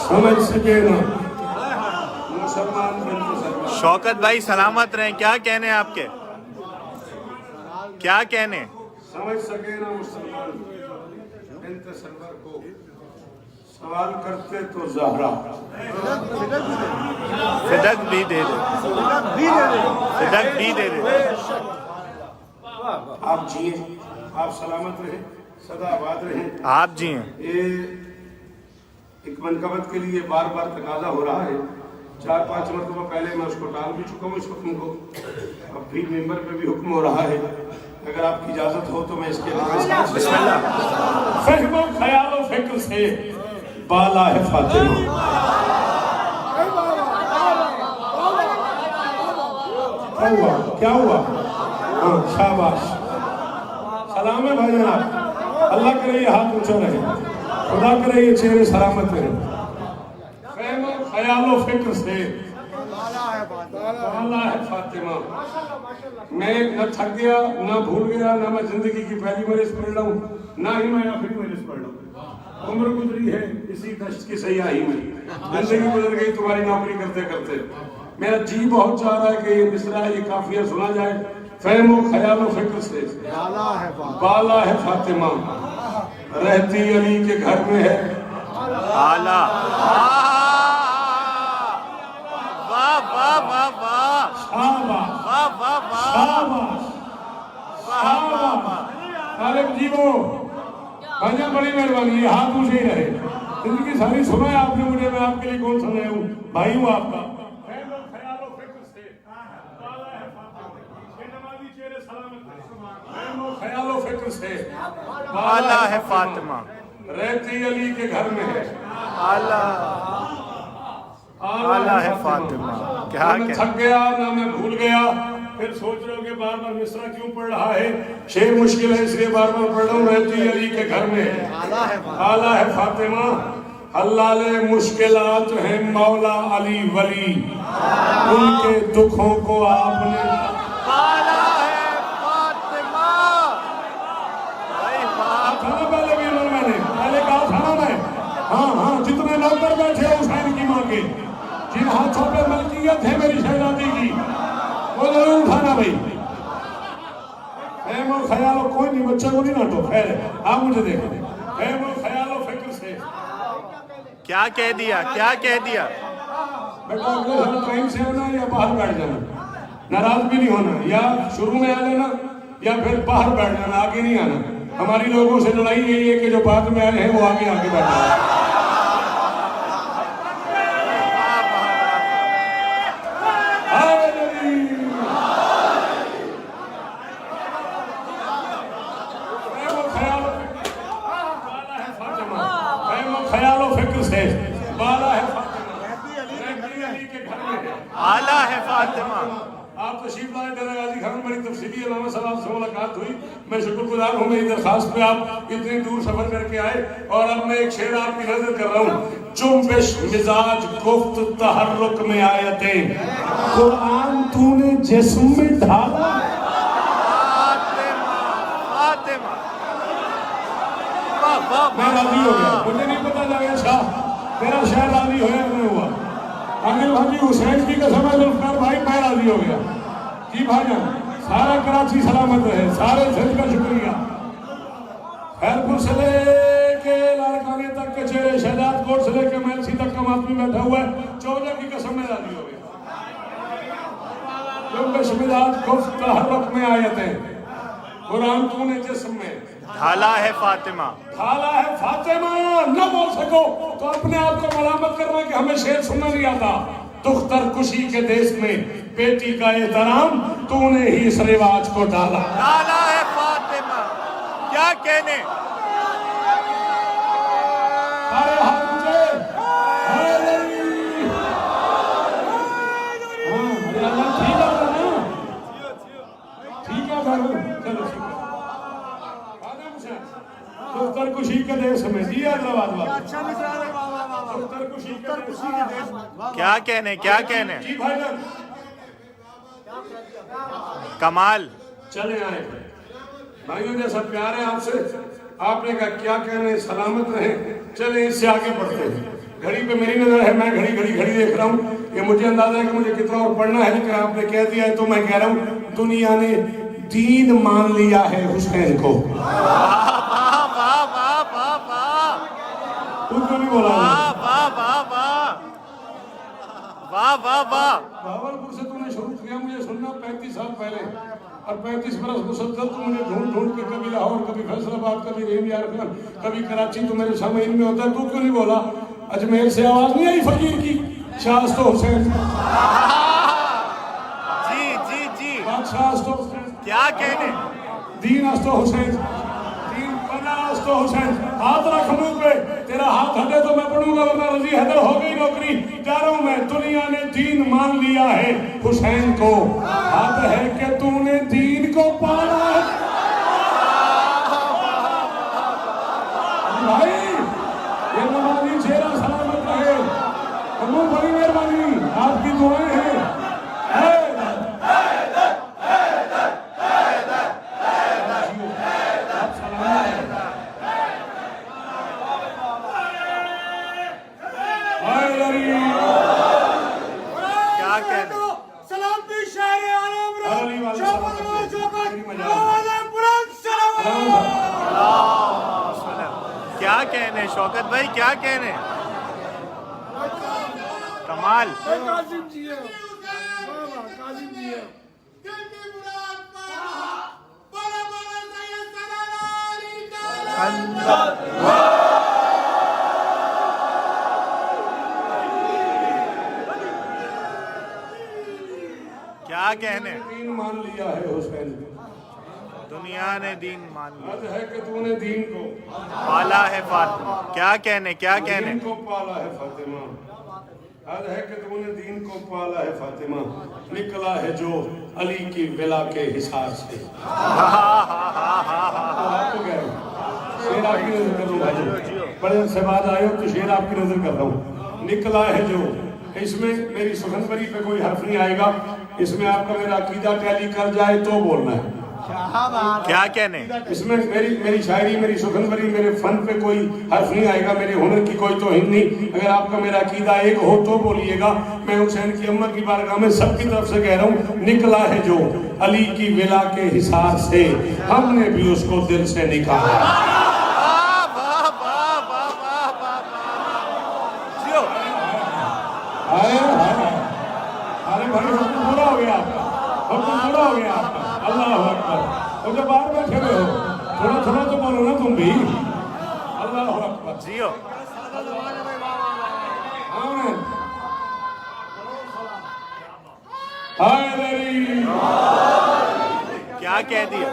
समझ सके ना मुसलमान बिल्कुल सरकार। शौकत भाई सलामत रहें। क्या कहने आपके, क्या कहने? समझ सके ना मुसलमान बिन्त सरवर को सवाल करते तो ज़हरा फिदक भी दे दे, फिदक भी दे दे। आप जिए, आप सलामत रहे, सदा आबाद रहे। आप जी हैं। ये एक मनकबत के लिए बार बार तकाजा हो रहा है। 4-5 मरतबा पहले मैं उसको टाल भी चुका हूँ इस हुक्म को, अब भी मेंबर पे भी हुक्म हो रहा है। अगर आपकी इजाजत हो तो मैं इसके फहमो ख्यालो फिक्र से बाला है फातिमा। क्या हुआ, क्या हुआ? हाँ शाबाश, सलाम है भाई जनाब। अल्लाह करे ये हाथ ऊंचा रहे, खुदा करे ये चेहरे सलामत रहे। फहमो ख्यालो फिक्र से बाला है फातिमा। मैं न थक गया, न भूल गया, न मैं जिंदगी की पहली बरस पढ़ रहा हूँ, ना ही मैं आखिरी बरस पढ़ रहा हूँ। उम्र गुजरी है इसी दश्त की सयाही में, जिंदगी गुजर गई तुम्हारी नौकरी करते करते। मेरा जी बहुत चाह रहा है कि ये मिसरा, ये काफिया सुना जाए। फहमो ख्यालो फिक्र से बाला है फातिमा, रहती अली के घर में है आला। वाह वाह वाह वाह, शाबाश वाह वाह वाह, शाबाश शाबाश। तालिब जी वो भाईजान बड़ी मेहरबानी, ये हाथ ऊंचे ही रहे। जिंदगी सारी सुना है आपने मुझे, मैं आपके लिए कौन सुनाया हूँ, भाई हूँ आपका। ख्यालो फिक्र से आला है फातिमा, रहती अली के घर में है आला, आला है फातिमा। क्या मैं कहने? थक गया ना मैं भूल गया। फिर सोच रहे हो कि बार बार मिसरा क्यों पढ़ रहा है, शेर मुश्किल है इसलिए बार बार पढ़ रहा हूँ। रहती अली के घर में आला है फातिमा, हल्लाले मुश्किलात है मौला अली वली, उनके दुखों को आपने आला है फातिमा। भाई वाह, खाना पहले भी मैंने पहले कहा था ना मैं। हाँ हाँ, जितने नौकर बैठे हुसैन की मां के, जिन हाथों पे मलकियत है मेरी शहजादी की, वो जरूर उठाना भाई। फहमो ख्यालो, कोई नहीं, बच्चे को नहीं डांटो, खैर है, आप मुझे देखें। फहमो ख्यालो फिक्र से क्या कह दिया, क्या कह दिया? बेटा अगले साल ट्रेन से आना या बाहर बैठ जाना, नाराज भी नहीं होना, या शुरू में आ लेना या फिर बाहर बैठ जाना, आगे नहीं आना। हमारी लोगों से लड़ाई यही है कि जो बाद में आए हैं वो आगे आगे बैठ जाए। ख्यालो फिक्र से बाला है आला है फातिमा। आप तशरीफ लाए डेरा गाजी खान, बड़ी तफसीली अल्लामा साहब से मुलाकात हुई। मैं शुक्रगुजार हूँ, मेरी दरखास्त पे आप इतनी दूर सफर करके आए। और अब मैं एक शेर आपकी नजर कर रहा हूँ। जुम्बिश मिजाज गुफ्त तहर्रुक में आयते कुरान तूने जिस्म में ढाला। फातिमा, फातिमा। वाह वाह मैं राजी हो गया, मुझे नहीं पता जावेद शाह मेरा शायद राजी हो या नहीं हुआ। अनिल भाई हुसैन की कसम है जुल्फकार भाई, मैं राजी हो गया जी भाईजान। सारा कराची सलामत रहे, सारे सिंध का शुक्रिया। खैरपुर से लेके लाड़काने तक के चेहरे, शहजाद कोट से लेके मैलसी तक का आदमी बैठा हुआ है। चौदह की कसम में राजी हो गया। जुम्बिश मिजाज गुफ्त तहर्रुक में आयते कुरान तूने जिस्म में ढाला है फातिमा। ढाला है फातिमा। न बोल सको तो अपने आप को मलामत करना कि हमें शेर सुनना नहीं आता। दुख्तर खुशी के देश में बेटी का एहतराम तूने ही इस रिवाज को डाला। ढाला है फातिमा। क्या कहने? अरे हाँ मुझे ठीक है ना, ठीक है चलो दुख्तर खुशी के देश में जी हैदराबाद वाला। दुख्तर खुशी के देश में क्या कहने, क्या कहने? जी भाईजान कमाल। चले आए भाइयों, जैसा प्यार है आपसे, आपने कहा क्या कहने, सलामत रहे। चले इससे आगे बढ़ते हैं। घड़ी पे मेरी नजर है, मैं घड़ी देख रहा हूँ। ये मुझे अंदाजा है कि मुझे कितना और पढ़ना है, लेकिन आपने कह दिया है तो मैं कह रहा हूँ, दुनिया ने दीन मान लिया है हुसैन को। तू क्यों नहीं बोला? भावलपुर से तूने शुरू किया मुझे सुनना 35 साल पहले, और 35 बरस मुसलसल तू मुझे ढूंढ के कभी लाहौर, कभी फैसलाबाद, कभी रेंजियार, कभी कराची, तो मेरे सामने में होता है। तू क्यों नहीं बोला? अजमेर से आवाज नहीं आई फकीर की, शाह तो हुसैन जी बादशाह तो हुसैन, क्या कहने, दीन तो हुसैन, दीन बना तो हुसैन। हाथ रख मुंह पे, तेरा हाथ हटे तो मैं पढ़ूंगा, वरना रजी हैदर हो गई नौकरी। जा रहा हूं मैं, दुनिया ने दीन मान लिया है हुसैन को। हाथ है कि तूने दीन को पाना है भाई। ये नमाजी चेहरा सलामत रहे, हम बड़ी मेहरबानी, आपकी दुआएं हैं। क्या कहने, क्या कहने शौकत भाई, क्या कहने, कमाल। क्या कहने, दीन मान लिया है हुसैन, दुनिया ने दीन मान लिया, हद है कि तूने दीन को पाला है फातिमा। क्या कहने, क्या कहने, दीन को पाला है फातिमा। हद है कि तूने दीन को पाला है फातिमा, निकला है जो अली की विला के हिसार से। आपको कह रहा हूँ, शेर आपकी नजर कर रहा हूँ, बड़े से बाद आए हो तो शेर आपकी नजर कर रहा हूँ। निकला है जो, इसमें मेरी सुखनबरी पे कोई हर्फ नहीं आएगा, इसमें आपका मेरा अकीदा टैली कर जाए तो बोलना है। क्या कहने, इसमें मेरी शायरी, मेरी सुखनबरी, मेरे फन पे कोई हर्फ नहीं आएगा, मेरे हुनर की कोई तौहीन नहीं। अगर आपका मेरा अकीदा एक हो तो बोलिएगा। मैं हुसैन की अम्मा की बारगाह में सबकी तरफ से कह रहा हूँ, निकला है जो अली की विला के हिसार से, हमने भी उसको दिल से निकाला। अरे भाई हुक्म पूरा हो गया आपका, हुक्म पूरा हो गया आपका। अल्लाह अकबर। और जब बाहर बैठे हुए हो, थोड़ा थोड़ा तो बोलो ना तुम भी। अल्लाह अकबर। जियो। क्या कह दिया,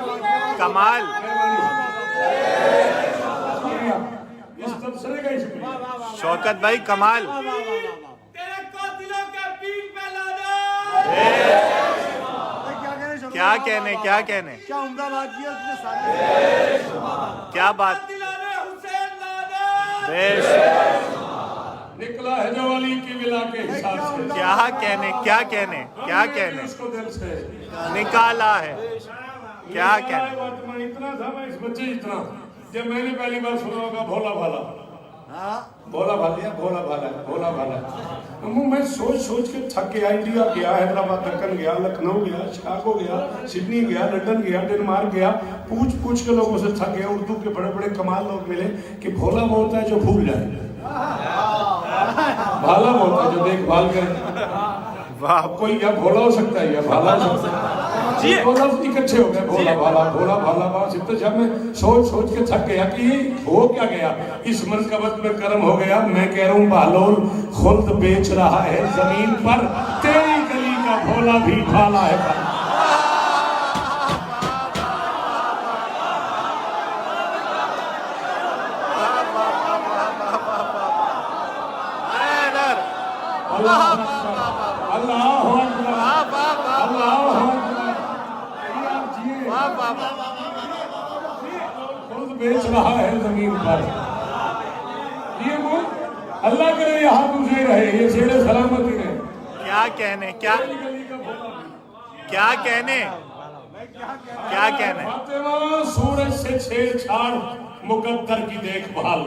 कमाल। इस तबसरे का शुक्रिया शौकत भाई, कमाल। क्या कहने, क्या कहने, क्या उम्दा बात की उसने साथ, क्या बात, निकला है जो अली की विला के हिसाब से। क्या कहने, क्या कहने, क्या कहने, उसको दिल से निकाला है। क्या कहने, इतना था मैं इस बच्चे इतना, जब मैंने पहली बार सुना होगा भोला भाला, भोला भालिया, भोला भाला, भोला भाला। मैं सोच के थक गया। इंडिया गया, हैदराबाद, दक्कन गया, लखनऊ गया, शिकागो गया, सिडनी गया, लंदन गया, डेनमार्क गया, पूछ के लोगों से थक गया। उर्दू के बड़े बड़े कमाल लोग मिले कि भोला वो होता है जो भूल जाए, भाला वो होता है जो देखभाल करे। वाह, कोई या भोला हो सकता है या भाला हो सकता है। भोला इकट्ठे हो गए, भोला भाला, भोला भाला बास। इतना जब मैं सोच के थक गया कि ये हो क्या गया, इस मनकबत में कर्म हो गया। मैं कह रहा हूँ बहलोल खुद बेच रहा है जमीन पर, तेरी गली का भोला भी भाला है। अल्लाह बेच रहा है जमीन पर। ये वो अल्लाह करे यहाँ दूसरे रहे, ये शेरे सलामती रहे। क्या कहने, क्या कहने, क्या कहने, फातिमा सूरज से छेड़छाड़ मुकद्दर की देखभाल।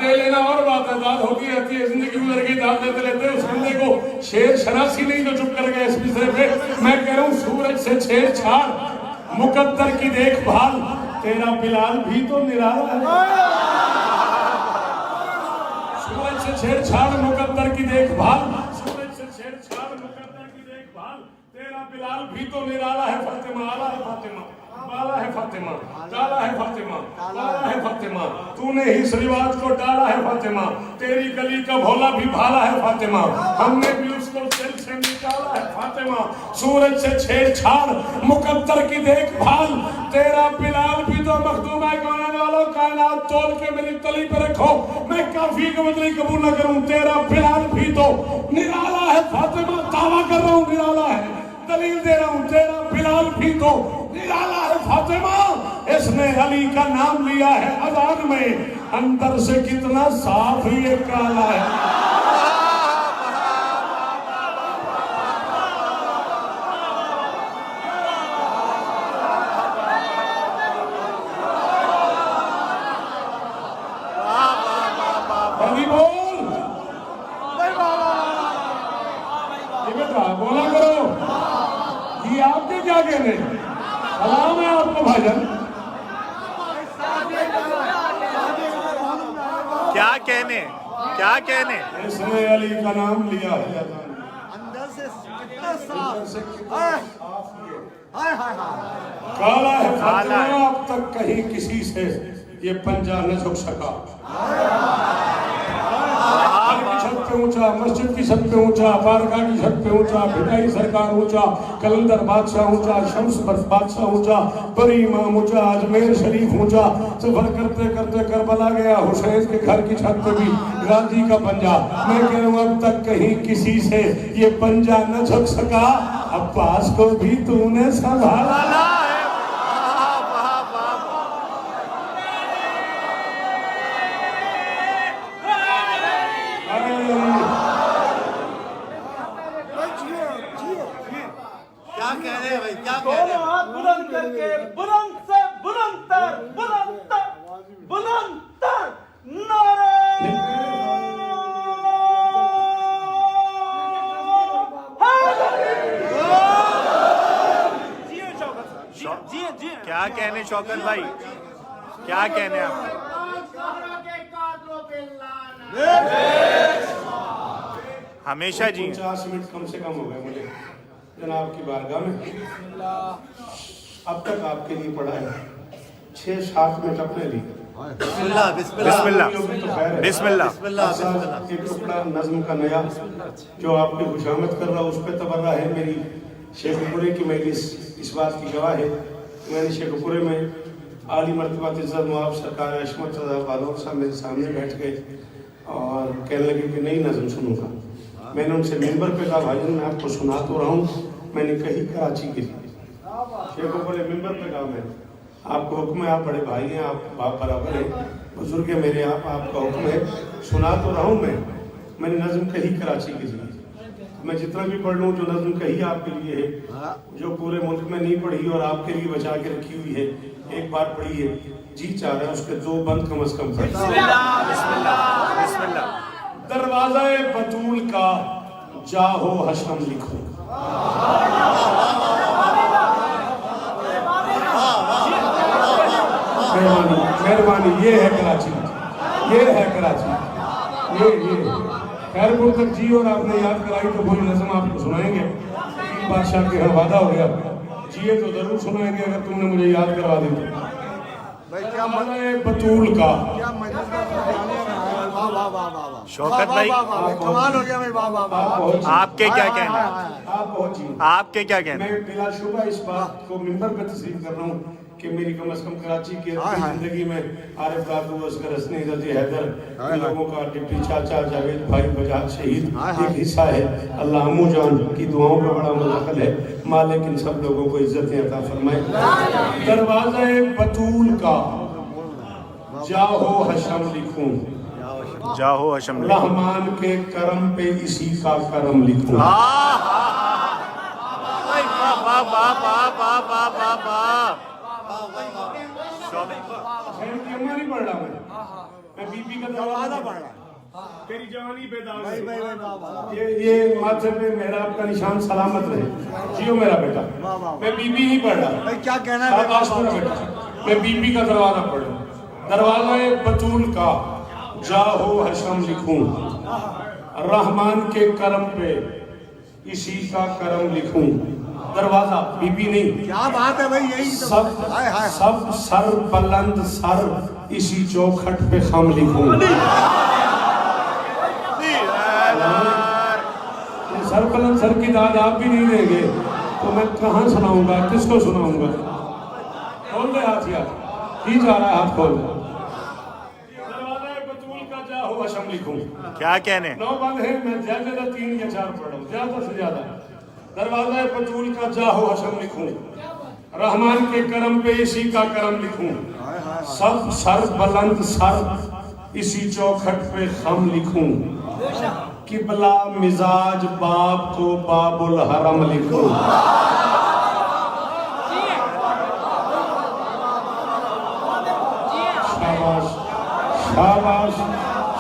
ले लेना और बात है, दाद होती रहती है, जिंदगी गुजर गई, दाद लेते लेते उस बंदे को शेर शरासी नहीं जो चुप कर गए इस विषय पे। मैं कह रहा हूँ सूरज से छेड़छाड़ मुकद्दर की देखभाल, तेरा बिलाल भी तो निराला है। सूरज से छेड़छाड़ मुकद्दर की देखभाल, सूरज से छेड़छाड़ मुकद्दर की देखभाल, तेरा बिलाल भी तो निराला है। फातिमा आला है, फातिमा बाला है, फातिमा काला है, फातिमा काला है, फातिमा तूने ही इस रिवाज को डाला है, फातिमा तेरी गली का भोला भी भाला है, फातिमा हमने भी उसको दिल से निकाला है, फातिमा सूरज से छेड़छाड़ मुकद्दर की देखभाल, तेरा बिलाल भी तो मखदूम है। गाने वालों कायनात तोल के मेरी तली पे रखो, मैं काफी का बदली कबूल न करूं, तेरा बिलाल भी तो निराला है, फातिमा दावा कर रहा हूं निराला है, दलील दे रहा हूं, तेरा बिलाल भी तो निराला है, फातिमा इसने अली का नाम लिया है अजान में, अंदर से कितना साफ ये काला है। अली बोल, बेटा बोला करो, ये आपके क्या कहने, सलाम है आपको भाईजान। क्या कहने, क्या कहने, इसने अली का नाम लिया है अंदर से कितना साफ, हाय हाय हाय काला है, काला है। अब तक कहीं किसी से ये पंजा न झुक सका। की छत पे ऊंचा, मस्जिद की छत पे ऊंचा, बारगाह की छत पे ऊंचा, भिटाई सरकार ऊंचा, कलंदर बादशाह ऊंचा, शम्स बादशाह ऊंचा, बरी इमाम ऊंचा, अजमेर शरीफ ऊंचा, सफर करते करते करबला गया, हुसैन के घर की छत पे भी गाजी का पंजा। मैं कह रहा हूँ अब तक कहीं किसी से ये पंजा न झुक सका, अब्बास को भी तूने संभाला। क्या कह रहे हैं भाई, क्या कह रहे दोनों हैं? हाथ बुलंद करके बुलंद से बुलंदतर बुलंदतर बुलंदतर नारे क्या कहने शौकत भाई, क्या कहने आप? हमेशा जी 50 मिनट कम से कम हो गए मुझे जनाब की बारगाह में। अब तक आपके लिए पढ़ा है 6-7 मिनट अपने लिए। बिस्मिल्लाह बिस्मिल्लाह बिस्मिल्लाह बिस्मिल्लाह। बिस्मिल्लाह एक टुकड़ा नज्म का नया जो आपकी खुशामद कर रहा उस पर तबर्रा है मेरी। शेखपुरे की मजलिस इस बात की गवाह है, मैंने शेखपुरे में आली मर्तबा इज़्ज़त मुआब सरकार अशमत रज़ा फारूक साहब मेरे सामने बैठ गए और कहने लगे कि नई नज़म सुनूंगा। मैंने उनसे मिंबर पे कहा भाईजान मैं आपको सुना तो रहा हूँ, मैंने कही कराची के लिए शेखपुरे मिंबर पे कहा मैं आपको हुक्म है, आप बड़े भाई हैं, आप बाप बराबर हैं, बुजुर्ग है मेरे, आपका हुक्म है, सुना तो रहा हूँ मैंने नज़म कही कराची के लिए। मैं जितना भी पढ़ लूँ जो नज़म कही आपके लिए है, जो पूरे मुल्क में नहीं पढ़ी और आपके लिए बचा के रखी हुई है, एक बार पढ़ी है, जी चाह रहा है उसके 2 बंद कम से कम पढ़। दरवाज़ा बतूल का जाहो हशम लिखो, मेहरबानी ये है कराची, ये है कराची, ये खैरपुर तक जी। और आपने याद कराई तो कोई नज़म आपको सुनाएंगे, बादशाह के यहाँ वादा हो गया, जिए तो जरूर सुनाएंगे अगर तुमने मुझे याद करवा दी तो। भाई क्या बतूल का क्या मजलिस का गाने में आया, वाह वाह वाह वाह वाह शौकत भाई कमाल हो गया भाई, वाह वाह वाह। आपके क्या कहने, आप बहुत जी, आपके क्या कहने? मैं बिलाशुबा इस बात को मिंबर पे तस्लीम कर रहा हूँ कि मेरी कम से कम कराची की जिंदगी में आरिफ दादू असगर हसनी रजी हैदर इन लोगों का डिप्टी चाचा जावेद भाई बजाज शहीद एक हिस्सा है। अल्लाह अम्मू जान की दुआओं का बड़ा मुदखल है, मालिक इन सब लोगों को इज्जत अता फरमाए। दरवाज़ा बतूल का जाहो हशम लिखूं, जाहो हशम रहमान के करम पे इसी का करम लिखूं। नहीं पढ़ रहा मैं, मैं बीबी का दरवाजा दरवाजा पड़ रहा है। तेरी जवानी बेदाग भाई भाई भाई वाह वाह ये माथे पे मेहराब का निशान सलामत रहे। जियो मेरा बेटा। वाह, वाह। मैं बीबी ही पढ़ रहा। भाई क्या कहना है शाबाश मेरा बेटा। मैं बीबी का दरवाजा पढ़ रहा। दरवाजा बतूल का जाहो हशम लिखूं, रहमान के करम पे इसी का करम लिखूं। दरवाजा बीबी नहीं। क्या बात है भाई, यही तो सब हाय हाय सब सर बुलंद सर इसी चौखट पे खम लिखूं। ये सर बुलंद सर की दाद आप भी नहीं देंगे तो मैं कहाँ सुनाऊंगा, किसको सुनाऊंगा? खोल दे हाथ यार, की जा रहा है हाथ खोल दे। दरवाजा बतूल का जाहो हशम लिखूं। क्या कहने? 9 बंद है, मैं ज्यादा 3 या 4 पढ़ रहा हूँ, ज्यादा से ज्यादा। दरवाजा बतूल का जाहो हशम लिखूं, रहमान के करम पे इसी का करम लिखूं। सब सर बुलंद सर इसी चौखट पे खम लिखूं। किबला मिजाज बाप को बाबुल हरम लिखूं। शाबाश शाबाश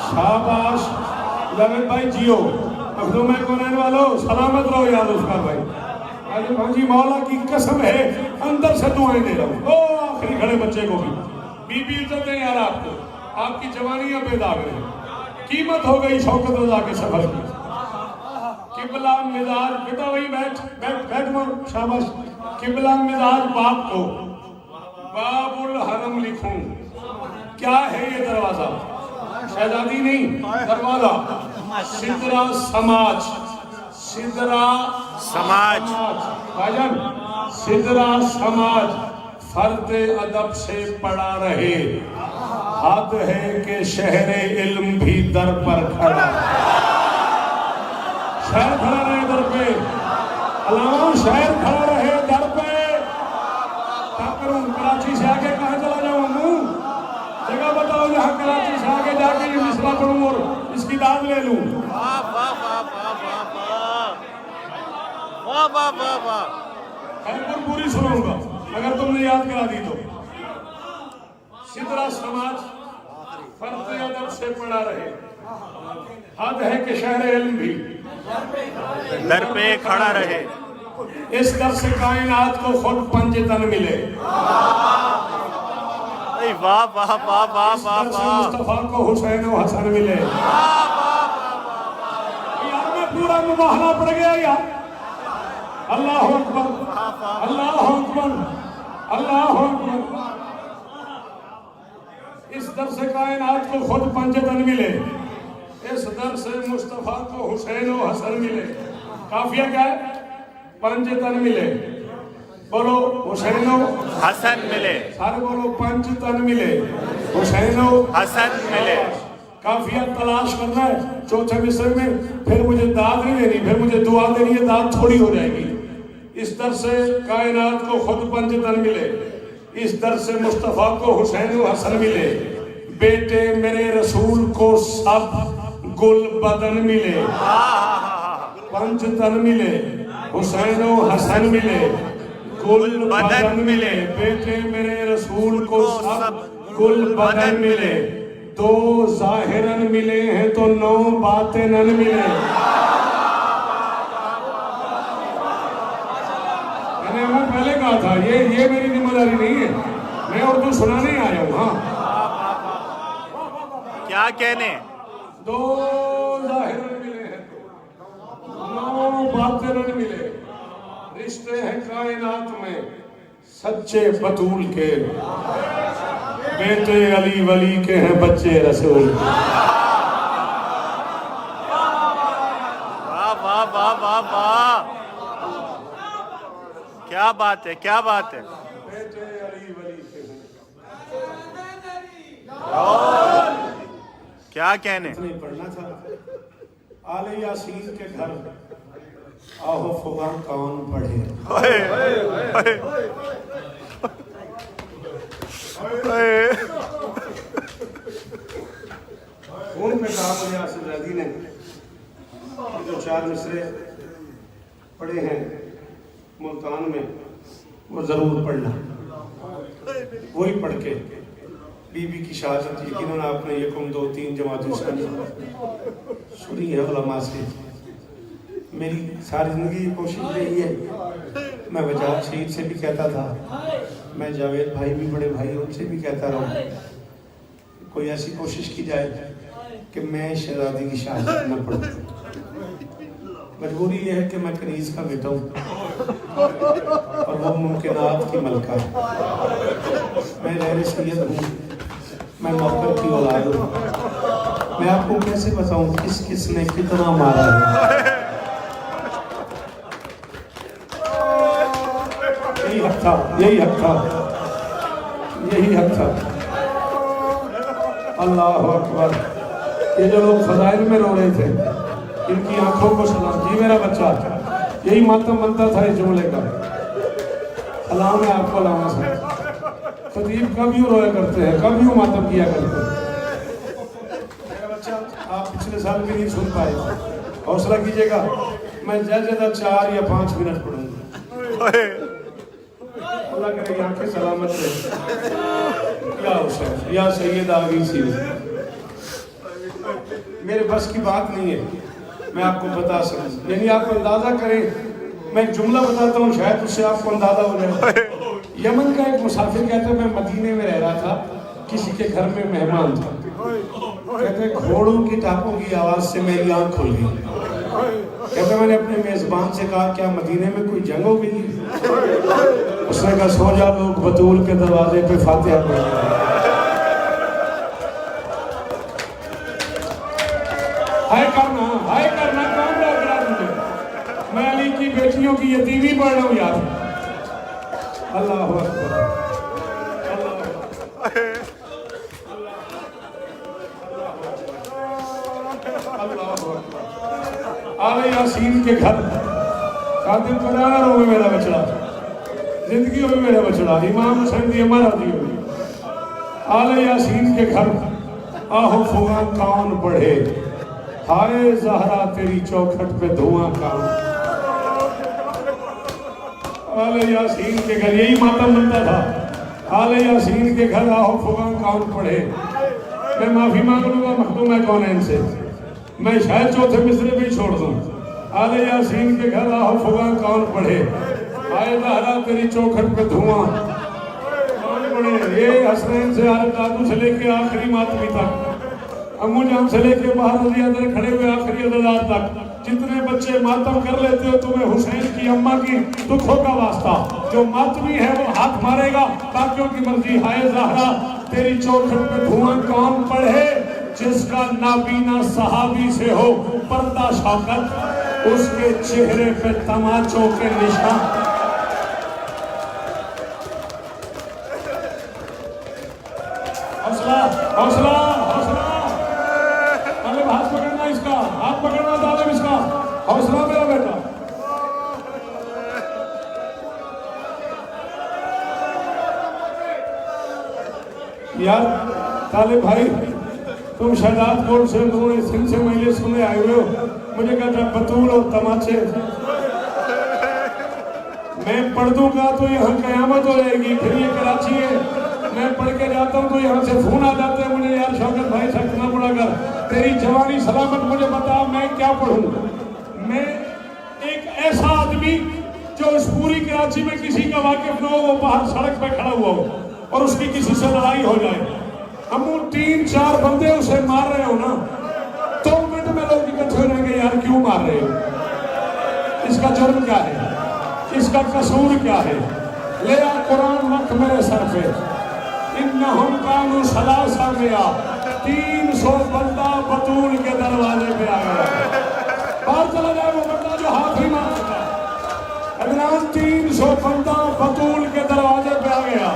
शाबाश। जावेद भाई जियो, मखदूम है कोनैन वालों, सलामत रहो याद उसका भाई। अरे भाजी मौला की कसम है, अंदर से दुआएं दे रहा हूँ। ओ आखिरी खड़े बच्चे को भी बीबी इज्जत है यार आपको, आपकी जवानियां बेदाग रहे, कीमत हो गई शौकत रजा के सफर की। किबला मिजाज बेटा वही बैठ बैठ बैठ मोर, शाबाश। किबला मिजाज बाप को बाबुल हरम लिखूं। क्या है ये दरवाजा? शहजादी नहीं, दरवाजा। सिदरा समाज, सिदरा समाज। भाईजान, सिदरा समाज फर्द अदब से पड़ा रहे। हद है कि शहरे इल्म भी दर पर खड़ा। शहर खड़ा रहे दर पे, अलावा शहर खड़ा रहे दर पे। क्या करूं, कराची से आगे कहाँ चला जाऊं? मुंह जगह बताओ जहाँ कराची से आगे जाके ये मिसरा पढ़ूं और इसकी दाद ले लूं। वाह वाह वाह वाह वाह वाह वाह वाह वाह। खैर पूरी सुनाऊंगा अगर तुमने याद करा दी तो। सिदरा समाज फर्द अदब से पड़ा रहे। हद है कि शहर इल्म भी दर पे खड़ा रहे। इस दर से कायनात को खुद पंजतन मिले। वाह वाह वाह वाह वाह वाह। मुस्तफा को हुसैन और हसन मिले। यार मैं पूरा मुबाहला पड़ गया यार। अल्लाह अकबर अल्लाह अकबर अल्लाह अकबर। इस दर से कायनात को खुद पंजतन मिले, इस दर से मुस्तफा को हुसैन और हसन मिले। काफिया क्या है? पंजतन मिले। बोलो हुसैन हसन मिले। सारे बोलो पंजतन मिले, हुसैन हसन मिले। काफिया तलाश करना है चौथे मिसरे में। फिर मुझे दाद नहीं देनी, फिर मुझे दुआ देनी है, दाद थोड़ी हो जाएगी। इस दर से कायनात को खुद पंजतन मिले, इस दर से मुस्तफा को हुसैन और हसन मिले। बेटे मेरे रसूल को सब गुल बदन मिले। पंजतन मिले, हुसैन और हसन मिले, गुल बदन मिले। बेटे मेरे रसूल को सब गुल बदन मिले। 2 जाहिरन मिले हैं तो 9 बातिनन मिले। मैंने वो पहले कहा था, ये मेरी जिम्मेदारी नहीं है, मैं उर्दू सुनाने आया हूँ। हाँ क्या कहने? 2 जाहिरन मिले हैं तो 9 बातिनन मिले। रिश्ते हैं कायनात में सच्चे बतूल के, बेटे अली वली के हैं बच्चे रसूल। वाह वाह वाह वाह वाह। क्या बात है, क्या बात है। बेटे अली वली के हैं। क्या कहने? नहीं पढ़ना था। आले यासीन के घर आहो फुगा कौन पढ़े। ओए, ओए, ओए। फोन पे कहा मुझे आसिफ रैदी ने जो 4 मिसरे पढ़े हैं मुल्तान में वो जरूर पढ़ना। वही पढ़ के बीबी की शहादत यकीनन आपने यकम 2 3 जमातें सुनी है उलमा से। मेरी सारी जिंदगी की कोशिश यही है, मैं वजाहत शहीद से भी कहता था, मैं जावेद भाई भी बड़े भाई उनसे भी कहता रहा, कोई ऐसी कोशिश की जाए कि मैं शहजादी की शहादत न पढ़ूं। मजबूरी यह है कि मैं कनीज का बेटा हूँ और वो मुमकिनात की मलका है। मैं लहर सैयद हूँ, मैं नौकर की औलाद हूँ। मैं आपको कैसे बताऊँ किस किस ने कितना मारा है। यही हक था, यही हक था, यही हक था। अल्लाह अकबर। ये जो लोग फजाइल में रो रहे थे, इनकी आंखों को सलाम। जी मेरा बच्चा, यही मातम बनता था इस जुमले का। सलाम है आपको अलामा साहब। खतीब कब यूँ रोया करते हैं, कब यूँ मातम किया करते हैं। मेरा बच्चा, आप पिछले साल भी नहीं सुन पाए, हौसला कीजिएगा। मैं ज्यादा 4 या 5 मिनट पढ़ूंगा। अल्लाह करे आंखें सलामत रहे। या हुसैन या सैयद आगी सी, मेरे बस की बात नहीं है मैं आपको बता सकूं। यानी आप अंदाजा करें, मैं एक जुमला बताता हूँ, शायद उससे आपको अंदाजा हो जाए। यमन का एक मुसाफिर कहता है, मैं मदीने में रह रहा था, किसी के घर में मेहमान था। कहते घोड़ों की टापों की आवाज से मेरी आंख खुल गई। कहते मैंने अपने मेजबान से कहा, क्या मदीने में कोई जंग हो गई? उसने कहा, सो जा, लोग बतूल के दरवाजे पे फातिहा पढ़ रहे हैं। हाय करना कौन रोक रहा तुझे? मैं अली की बेटियों की यतीमी पढ़ रहा हूँ यार। अल्लाह अकबर, अल्लाह अकबर। आले यासीन के घर खातिम पजाना रोवे मेरा बछड़ा, जिंदगी हो मेरा बछड़ा, इमाम हुसैन दी अमर आदि हो। आले यासीन के घर आहो फुगां कौन पढ़े, हाय ज़हरा तेरी चौखट पे धुआं का। आले यासीन के घर, यही मातम बनता था। आले यासीन के घर आओ फुगां कौन पढ़े। मैं माफी मांग लूंगा मखदूम है कौन है इनसे, मैं शायद चौथे मिसरे भी छोड़ दूं। आले यासीन के घर आओ फुगां कौन पढ़े, हाय ज़हरा तेरी चौखट पे धुआं कौन पढ़े। ये हसनैन से आले दादू से लेके आखिरी मातमी तक, अम्मू जान से लेके बाहर रज़ी अंदर खड़े हुए आखिरी अदालत तक, जितने बच्चे मातम कर लेते हो, तुम्हें हुसैन की अम्मा की दुखों का वास्ता। जो मातमी है वो हाथ मारेगा, बाकियों की मर्जी। हाय ज़हरा तेरी चौखट पे धुआं कौन पढ़े, जिसका नाबीना सहाबी से हो पर्दा शौकत, उसके चेहरे पे तमाचों के निशान। हौसला हौसला हौसला, हाथ पकड़ना इसका, हाथ पकड़ना दादम इसका, हौसला मेरा बेटा। यार तालिब भाई, तुम शहजाद कोट से सिंह से महीने सुने आए हुए हो, मुझे कहता बतूल और तमाचे मैं पढ़ दूंगा तो यहाँ कयामत हो जाएगी। फिर ये कराची है, मैं पढ़ के जाता हूँ तो यहाँ से फोन आ जाते हैं मुझे, यार शौकत भाई सख्त ना पढ़ा कर, तेरी जवानी सलामत, मुझे बता मैं क्या पढ़ूं। मैं एक ऐसा आदमी जो इस पूरी कराची में किसी का वाकिफ न हो, वो बाहर सड़क पे खड़ा हुआ हो और उसकी किसी से लड़ाई हो जाए, हम 3-4 बंदे उसे मार रहे हो ना, 2 मिनट में लोग इकट्ठे हो जाएंगे, यार क्यों मार रहे हो, इसका जुर्म क्या है, इसका कसूर क्या है। ले आ कुरान रख मेरे सर पे, इन्नहुम कानू सलासा में आ, 300 बंदा बतूल के दरवाजे पे आ गया। बाहर चला जाए वो बंदा जो हाथ ही मार सकता, अगर 300 बंदा बतूल के दरवाजे पे आ गया।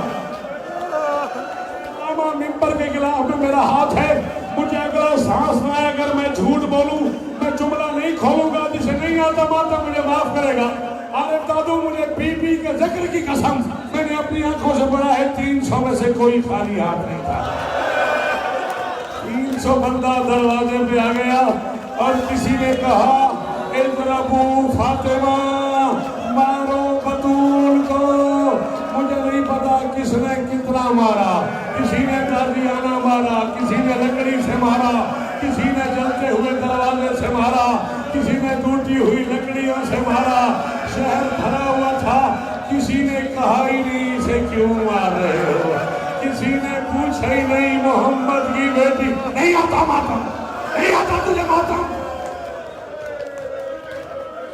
मिंबर के खिलाफ में मेरा हाथ है, मुझे अगर सांस ना आए, अगर मैं झूठ बोलूं, मैं जुमला नहीं खोलूंगा, जिसे नहीं आता माता मुझे माफ करेगा। अरे दादू मुझे बीबी के जिक्र की कसम, मैंने अपनी आंखों से पढ़ा है 300 में से कोई खाली हाथ नहीं था। 300 बंदा दरवाजे पे आ गया और किसी ने कहा इज़रबू फातिमा, मारो बतूल को। मुझे नहीं पता किसने कितना मारा, किसी ने ताजियाना मारा, किसी ने लकड़ी से मारा, किसी ने जलते हुए दरवाजे से मारा, किसी ने टूटी हुई लकड़ियों से मारा। शहर भरा हुआ था, किसी ने कहा ही नहीं इसे क्यों मार रहे हो, किसी ने पूछा ही नहीं मोहम्मद की बेटी। नहीं आता मातम, नहीं आता तुझे मातम।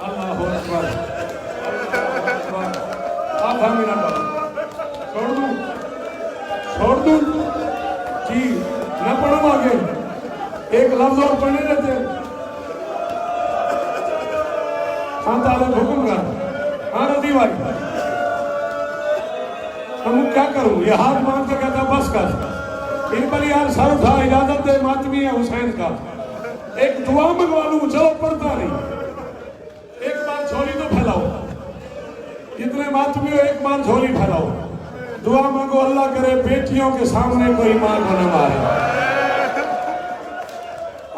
अल्लाह अकबर, आधा मिनट छोड़ दूं, छोड़ दूं जी, न पढ़ूं आगे, एक लफ्ज और पढ़ने देते। हाँ ताले हुक्म कर, हाँ नदी भाई, हम क्या करूं, ये हाथ मांग के कहता बस कर। इन पर यार सर उठा, इजाजत दे, मातमी है हुसैन का, एक दुआ मंगवा लूं, चलो पढ़ता नहीं, एक बार झोली तो फैलाओ, इतने मातमी हो, एक बार झोली फैलाओ, दुआ मांगो अल्लाह करे बेटियों के सामने कोई मां को न मारे,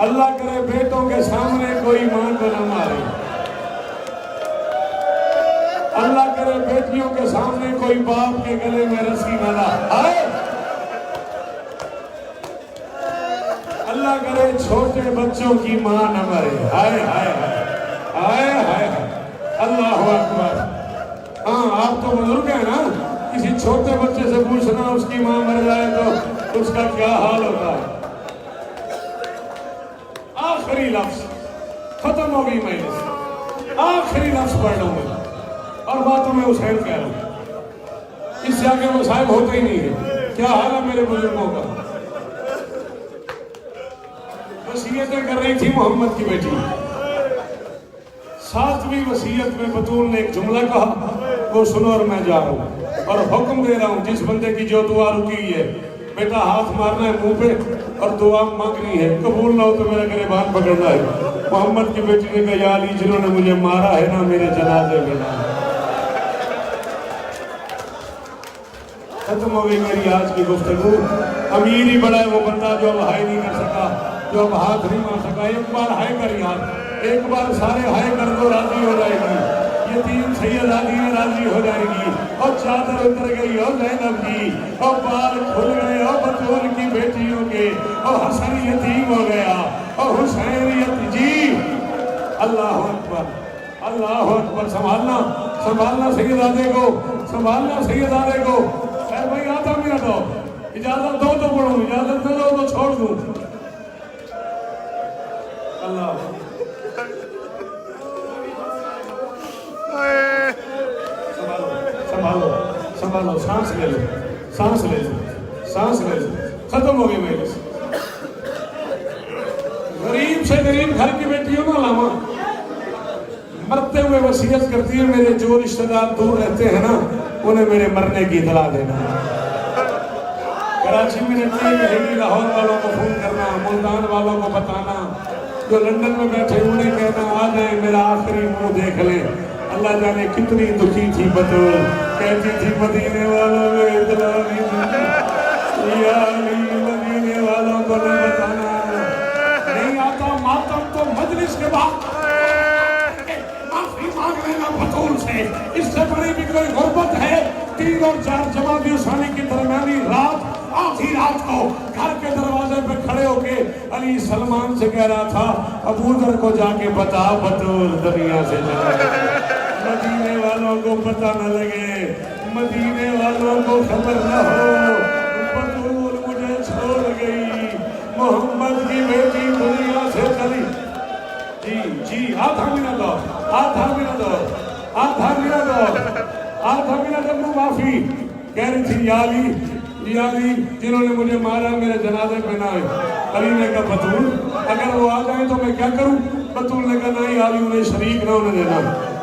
अल्लाह करे बेटों के सामने कोई मां को न मारे, अल्लाह करे बेटियों के सामने कोई बाप के गले में रस्सी न लाए, अल्लाह करे छोटे बच्चों की मां न मरे। हाय हाय हाय हाय, अल्लाह अकबर। हाँ आप तो बुजुर्ग है ना, किसी छोटे बच्चे से पूछना उसकी मां मर जाए तो उसका क्या हाल होता है। आखिरी लफ्ज, खत्म हो गई मजलिस, आखिरी लफ्ज पढ़ लूंगा और बातों में हुसैन कह रहा हूं, इससे आगे मसाइब होते ही नहीं है। क्या हाल है मेरे बुजुर्गों का। वसीयतें कर रही थी मोहम्मद की बेटी, 7वीं वसीयत में बतूल ने एक जुमला कहा, वो सुनो और मैं जा रहा हूँ और हुक्म दे रहा हूँ जिस बंदे की जो दुआ रुकी है, बेटा हाथ मारना है मुंह पे और दुआ मांगनी है, कबूल ना हो तो मेरा गिरबान पकड़ना है। मोहम्मद की बेटी ने कहा, या अली जिन्होंने मुझे मारा है ना, मेरे जनाजे में ना। खत्म हो गई मेरी आज की गुफ्तगू। अमीर ही बड़ा है वो बंदा जो अब हाय नहीं कर सका, जो अब हाथ नहीं मार सका। एक बार हाय कर यार, एक बार सारे हाय कर दो, राजी हो जाएगी। ये 3 सैयदादी राजी हो जाएगी और चादर उतर गई हो ज़ैनब की, और बाल खुल गए और बतूल की बेटियों के, और हसन यतीम हो गया और हुसैन यतीम। जी अल्लाह अकबर, अल्लाह अकबर। संभालना, संभालना सैयदादे को, संभालना सैयदादे को। अरे भाई आता मेरा दो, इजाजत दो तो पढ़ूं, इजाजत दे दो तो छोड़ दूं। अल्लाह संभालो, संभालो, सांस ले लो, सांस ले लो, सांस ले लो। खत्म हो गई मेरी। गरीब से गरीब घर की बेटियों को लामा मरते हुए वसीयत करती है, मेरे जो रिश्तेदार दूर रहते हैं ना, उन्हें मेरे मरने की इतला देना। कराची में रहती है, लाहौर वालों को फोन करना, मुल्तान वालों को बताना, जो लंदन में बैठे उन्हें कहना आ जाए, मेरा आखिरी मुंह देख लें। अल्लाह जाने कितनी दुखी थी बतूल, कहती थी मदीने वालों को इतला मदीने वालों को नहीं बताना। नहीं आता मातम तो मजलिस के बाद माफी मांग लेना बतूल से, इससे बड़ी भी कोई गुर्बत है। 3 और 4 जमाती उसानी की दरमियानी रात, आखिरी रात को घर के दरवाजे पे खड़े होके अली सलमान से कह रहा था, अबू दर को जाके बता बतूल दुनिया से चला, मदीने वालों को पता न लगे, मदीने वालों को खबर न हो, बतूल मुझे छोड़ गई, मोहम्मद की बेटी दुनिया से चली। जी जी, आधा मिनट दो, आधा मिनट दो, आधा मिनट दो, आधा मिनट दो। माफी कह रही थी, या अली जिन्होंने मुझे मारा मेरे जनाजे पे ना आए। अली ने कहा बतूल अगर वो आ जाए तो मैं क्या करूं? बतूल ने कहा नहीं अली उन्हें शरीक ना होने देना।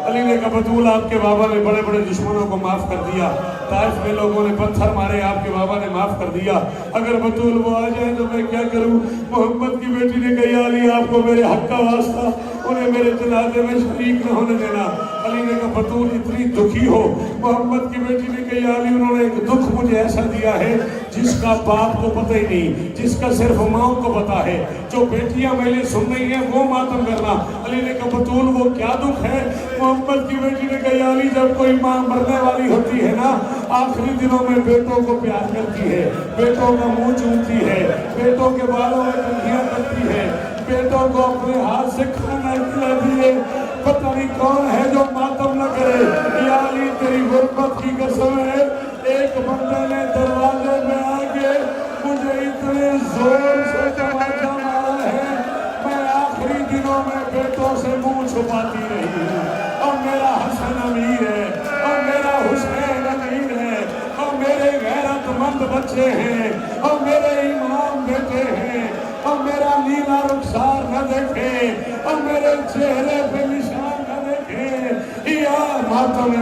अली ने कहा बतूल आपके बाबा ने बड़े बड़े दुश्मनों को माफ कर दिया, ताइफ में लोगों ने पत्थर मारे, आपके बाबा ने माफ कर दिया, अगर बतूल वो आ जाए तो मैं क्या करूं? मोहम्मद की बेटी ने कहा अली आपको मेरे हक का वास्ता, उन्हें मेरे जनाजे में शरीक न होने देना। अली ने कहा बतूल इतनी दुखी हो। मोहम्मद की बेटी ने कहा अली उन्होंने एक दुख मुझे ऐसा दिया है जिसका बाप को पता ही नहीं, जिसका सिर्फ माँ को पता है। जो बेटियां मेरे सुन रही हैं वो मातम करना। अली ने कहा बतूल वो क्या दुख है? मोहम्मद की बेटी ने कहा अली जब कोई माँ मरने वाली होती है ना, आखिरी दिनों में बेटों को प्यार करती है, बेटों का मुंह चूमती है, बेटों के बालों में कंघियां करती है, बेटों को अपने हाथ से खाना खिलाती है। पता नहीं कौन है जो मातम न करे। या अली तेरी गुर्बत की कसम है, एक बंदे ने दरवाजे में आके मुझे इतने जोर से तमाचा मारा है, मैं आखिरी दिनों में बेटों से मुंह छुपाती रही हूँ। और मेरा हसन अमीर है, और मेरा हुसैन अमीर है, और मेरे गैरतमंद बच्चे हैं, और मेरे इमाम बेटे हैं, और मेरा नीला रुखसार न देखे, और मेरे चेहरे पे निशान न देखे। या मातम